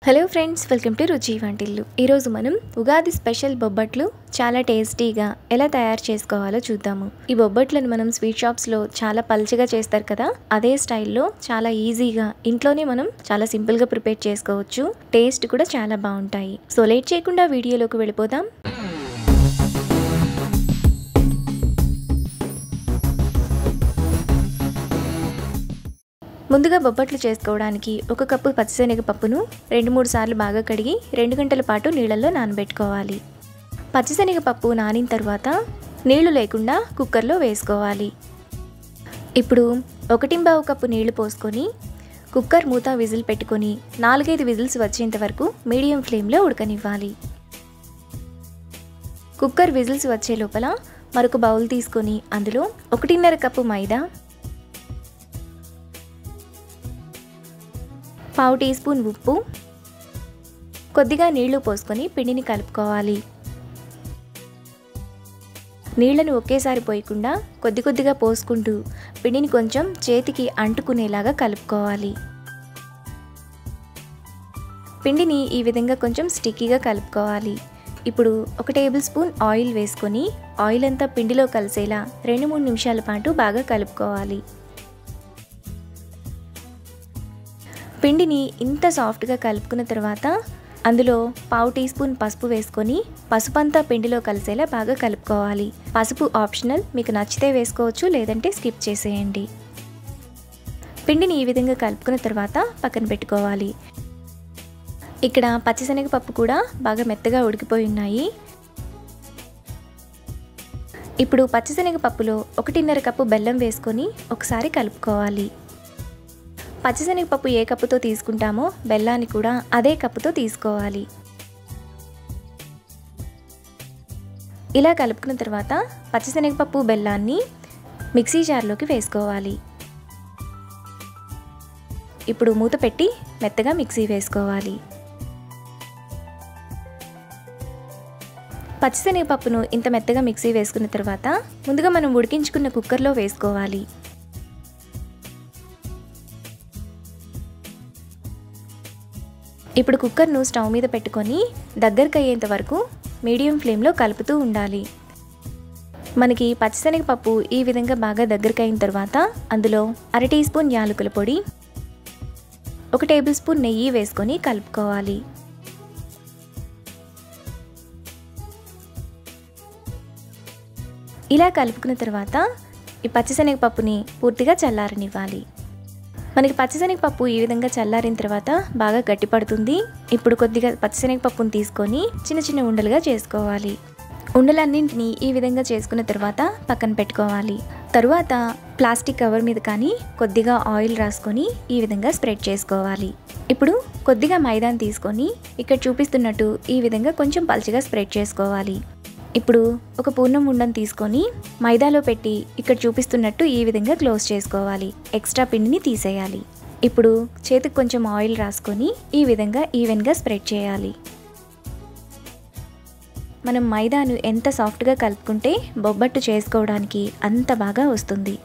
Hello friends, welcome to రుచి వంటిల్లు. ఈరోజు మనం ఉగాది స్పెషల్ బొబ్బట్లు చాలా టేస్టీగా ఎలా తయారు చేసుకోవాలో చూద్దాము. ఈ బొబ్బట్లను మనం స్వీట్ షాప్స్లో చాలా పల్చగా చేస్తారు కదా, అదే స్టైల్లో చాలా ఈజీగా ఇంట్లోనే మనం చాలా సింపుల్గా ప్రిపేర్ చేసుకోవచ్చు. టేస్ట్ కూడా చాలా బాగుంటాయి. సో లేట్ చేయకుండా వీడియోలోకి వెళ్ళిపోదాం. ముందుగా బొబ్బట్లు చేసుకోవడానికి 1 కప్పు పచ్చిశనగపప్పును 2-3 సార్లు బాగా కడిగి 2 గంటల పాటు నీళ్ళల్లో నానబెట్టుకోవాలి. పచ్చిశనగపప్పు నానిన తర్వాత నీళ్లు లేకుండా కుక్కర్లో వేసుకోవాలి. ఇప్పుడు 1.25 కప్పు నీళ్లు పోసుకొని కుక్కర్ మూత విజిల్ పెట్టుకొని 4-5 విజిల్స్ వచ్చేంత వరకు మీడియం ఫ్లేమ్లో ఉడకనివ్వాలి. కుక్కర్ విజిల్స్ వచ్చే లోపల మరొక బౌల్ తీసుకొని అందులో 1.5 కప్పు మైదా, 1/2 టీ స్పూన్ ఉప్పు, కొద్దిగా నీళ్లు పోసుకొని పిండిని కలుపుకోవాలి. నీళ్లను ఒకేసారి పోయకుండా కొద్ది కొద్దిగా పోసుకుంటూ పిండిని కొంచెం చేతికి అంటుకునేలాగా కలుపుకోవాలి. పిండిని ఈ విధంగా కొంచెం స్టిక్కీగా కలుపుకోవాలి. ఇప్పుడు 1 టేబుల్ స్పూన్ ఆయిల్ వేసుకొని ఆయిల్ అంతా పిండిలో కలిసేలా 2-3 నిమిషాల పాటు బాగా కలుపుకోవాలి. పిండిని ఇంత సాఫ్ట్గా కలుపుకున్న తర్వాత అందులో 1/2 టీ స్పూన్ పసుపు వేసుకొని పసుపు అంతా పిండిలో కలిసేలా బాగా కలుపుకోవాలి. పసుపు ఆప్షనల్, మీకు నచ్చితే వేసుకోవచ్చు, లేదంటే స్కిప్ చేసేయండి. పిండిని ఈ విధంగా కలుపుకున్న తర్వాత పక్కన పెట్టుకోవాలి. ఇక్కడ పచ్చిశనగపప్పు కూడా బాగా మెత్తగా ఉడికిపోయి ఉన్నాయి. ఇప్పుడు పచ్చిశనగపప్పులో 1.5 కప్పు బెల్లం వేసుకొని ఒకసారి కలుపుకోవాలి. పచ్చిశనగపప్పు ఏ కప్పుతో తీసుకుంటామో బెల్లాన్ని కూడా అదే కప్పుతో తీసుకోవాలి. ఇలా కలుపుకున్న తర్వాత పచ్చిశనగపప్పు బెల్లాన్ని మిక్సీ జార్లోకి వేసుకోవాలి. ఇప్పుడు మూత పెట్టి మెత్తగా మిక్సీ వేసుకోవాలి. పచ్చిశనగపప్పును ఇంత మెత్తగా మిక్సీ వేసుకున్న తర్వాత ముందుగా మనం ఉడికించుకున్న కుక్కర్లో వేసుకోవాలి. ఇప్పుడు కుక్కర్ను స్టవ్ మీద పెట్టుకొని దగ్గరకు అయ్యేంత వరకు మీడియం ఫ్లేమ్లో కలుపుతూ ఉండాలి. మనకి పచ్చిశనగపప్పు ఈ విధంగా బాగా దగ్గరకు అయిన తర్వాత అందులో 1/2 టీ స్పూన్ యాలకుల పొడి, 1 టేబుల్ స్పూన్ నెయ్యి వేసుకొని కలుపుకోవాలి. ఇలా కలుపుకున్న తర్వాత ఈ పచ్చిశనగపప్పుని పూర్తిగా చల్లారనివ్వాలి. మనకి పచ్చిశనగపప్పు ఈ విధంగా చల్లారిన తర్వాత బాగా గట్టిపడుతుంది. ఇప్పుడు కొద్దిగా పచ్చిశనగపప్పును తీసుకొని చిన్న చిన్న ఉండలుగా చేసుకోవాలి. ఉండలన్నింటినీ ఈ విధంగా చేసుకున్న తర్వాత పక్కన పెట్టుకోవాలి. తరువాత ప్లాస్టిక్ కవర్ మీద కానీ కొద్దిగా ఆయిల్ రాసుకొని ఈ విధంగా స్ప్రెడ్ చేసుకోవాలి. ఇప్పుడు కొద్దిగా మైదాని తీసుకొని ఇక్కడ చూపిస్తున్నట్టు ఈ విధంగా కొంచెం పల్చగా స్ప్రెడ్ చేసుకోవాలి. ఇప్పుడు ఒక పూర్ణం ఉండను తీసుకొని మైదాలో పెట్టి ఇక్కడ చూపిస్తున్నట్టు ఈ విధంగా క్లోజ్ చేసుకోవాలి. ఎక్స్ట్రా పిండిని తీసేయాలి. ఇప్పుడు చేతికి కొంచెం ఆయిల్ రాసుకొని ఈ విధంగా ఈవెన్గా స్ప్రెడ్ చేయాలి. మనం మైదాను ఎంత సాఫ్ట్గా కలుపుకుంటే బొబ్బట్టు చేసుకోవడానికి అంత బాగా వస్తుంది.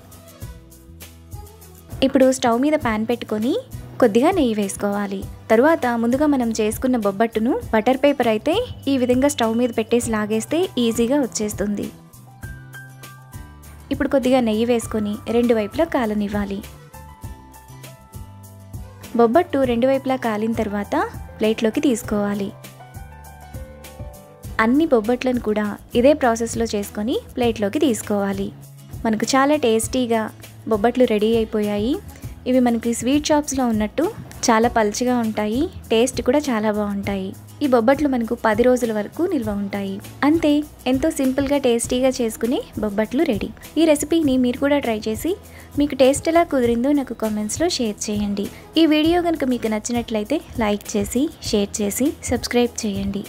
ఇప్పుడు స్టవ్ మీద ప్యాన్ పెట్టుకొని కొద్దిగా నెయ్యి వేసుకోవాలి. తరువాత ముందుగా మనం చేసుకున్న బొబ్బట్టును బటర్ పేపర్ అయితే ఈ విధంగా స్టవ్ మీద పెట్టేసి లాగేస్తే ఈజీగా వచ్చేస్తుంది. ఇప్పుడు కొద్దిగా నెయ్యి వేసుకొని 2 వైపులా కాలనివ్వాలి. బొబ్బట్టు 2 వైపులా కాలిన తర్వాత ప్లేట్లోకి తీసుకోవాలి. అన్ని బొబ్బట్లను కూడా ఇదే ప్రాసెస్లో చేసుకొని ప్లేట్లోకి తీసుకోవాలి. మనకు చాలా టేస్టీగా బొబ్బట్లు రెడీ అయిపోయాయి. ఇవి మనకి స్వీట్ షాప్స్లో ఉన్నట్టు చాలా పల్చగా ఉంటాయి. టేస్ట్ కూడా చాలా బాగుంటాయి. ఈ బొబ్బట్లు మనకు 10 రోజుల వరకు నిల్వ ఉంటాయి. అంతే, ఎంతో సింపుల్గా టేస్టీగా చేసుకునే బొబ్బట్లు రెడీ. ఈ రెసిపీని మీరు కూడా ట్రై చేసి మీకు టేస్ట్ ఎలా కుదిరిందో నాకు కామెంట్స్లో షేర్ చేయండి. ఈ వీడియో కనుక మీకు నచ్చినట్లయితే లైక్ చేసి, షేర్ చేసి, సబ్స్క్రైబ్ చేయండి.